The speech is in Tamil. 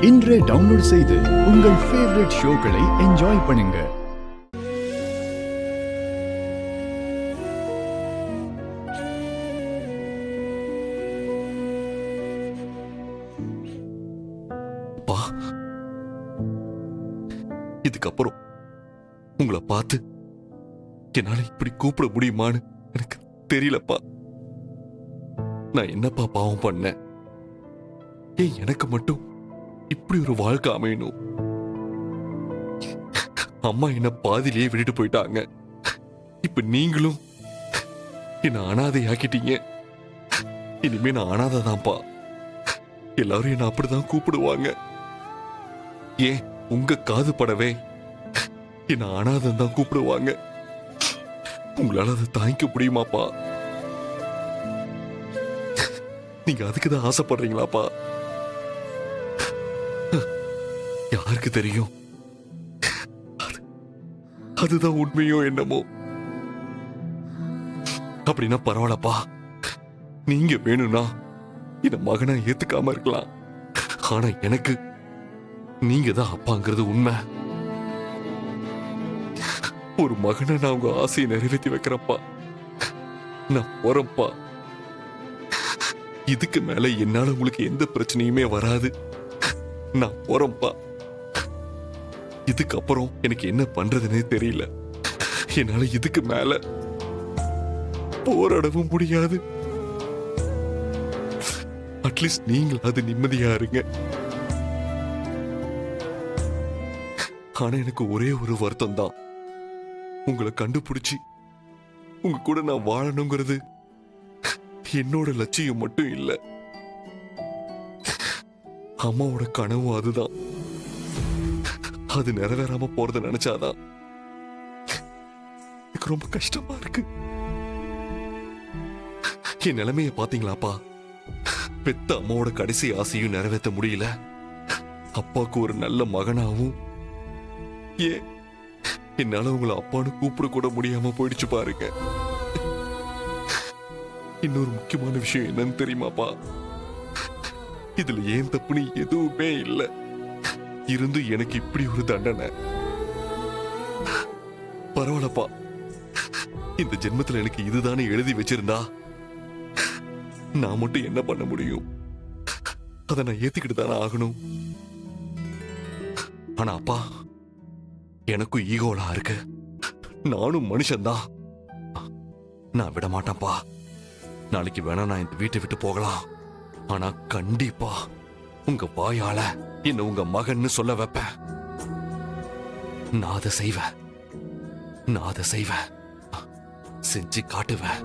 இன்றே டவுன்லோட் செய்து உங்கள் ஃபேவரட் ஷோக்களை என்ஜாய் பண்ணுங்க. இதுக்கப்புறம் உங்களை பார்த்து என்னால இப்படி கூப்பிட முடியுமான்னு எனக்கு தெரியலப்பா. நான் என்னப்பா பாவம் பண்ணேன்? ஏன் எனக்கு மட்டும் இப்படி ஒரு வாழ்க்கை அமையணும்? அம்மா என்ன பாதிலேயே விட்டுட்டு போயிட்டாங்க. இப்ப நீங்களும் என்ன அனாதை ஆக்கிட்டீங்க. இனிமே நான் அனாதை தான்ப்பா. எல்லாரும் என்ன அப்படிதான் கூப்பிடுவாங்க. ஏன் உங்க காது படவே என்ன அனாதம் தான் கூப்பிடுவாங்க. உங்களால அதை தாங்கிக்க முடியுமாப்பா? நீங்க அதுக்குதான் ஆசைப்படுறீங்களாப்பா? யாருக்கு தெரியும்? அதுதான் உண்மையோ என்னமோ. அப்படின்னா பரவாயில்லப்பா. நீங்க வேணும்னா இந்த மகனை ஏத்துக்காம இருக்கலாம். ஆனா எனக்கு நீங்க தான் அப்பாங்கிறது உண்மை. ஒரு மகனை நான் உங்க ஆசையை நிறைவேற்றி வைக்கிறப்பா. நான் போறேன்ப்பா. இதுக்கு மேல என்னால உங்களுக்கு எந்த பிரச்சனையுமே வராது. நான் போறேன்ப்பா. இதுக்கப்புறம் எனக்கு என்ன பண்றதுன்னே தெரியல. என்னால இதுக்கு மேல போராடவும் முடியாது. அட்லீஸ்ட் நீங்களாவது நிம்மதியா இருங்க. ஆனா எனக்கு ஒரே ஒரு வருத்தம் தான். உங்களை கண்டுபிடிச்சி உங்க கூட நான் வாழணுங்கிறது என்னோட லட்சியம் மட்டும் இல்ல. அம்மாவோட கனவும் அதுதான். அது நிறைவேறாம போறத நினைச்சாதான் எனக்கு ரொம்ப கஷ்டமா இருக்கு. என் நிலைமைய பாத்தீங்களாப்பா? பெத்த அம்மாவோட கடைசி ஆசையும் நிறைவேற்ற முடியல. அப்பாவுக்கு ஒரு நல்ல மகனாவும் ஏன் என்னால உங்களை அப்பான்னு கூப்பிட கூட முடியாம போயிடுச்சு பாருங்க. இன்னொரு முக்கியமான விஷயம் என்னன்னு தெரியுமாப்பா? இதுல ஏன் தப்புன்னு எதுவுமே இல்லை. இருந்து எனக்கு இப்படி ஒரு தண்டனை. பரவாயில்லப்பா. இந்த ஜென்மத்துல எனக்கு இதுதானே எழுதி வச்சிருந்தா நான் மட்டும் என்ன பண்ண முடியும்? அதை நான் ஏத்துக்கிட்டு தானே ஆகணும். ஆனா அப்பா, எனக்கும் ஈகோலாம் இருக்கு. நானும் மனுஷன்தான். நான் விட மாட்டேன்ப்பா. நாளைக்கு வேணா நான் இந்த வீட்டை விட்டு போகலாம். ஆனா கண்டிப்பா உங்க வாயால என்ன உங்க மகன்னு சொல்ல வைப்பேன். நான் அதை செய்வேன். செஞ்சு காட்டுவேன்.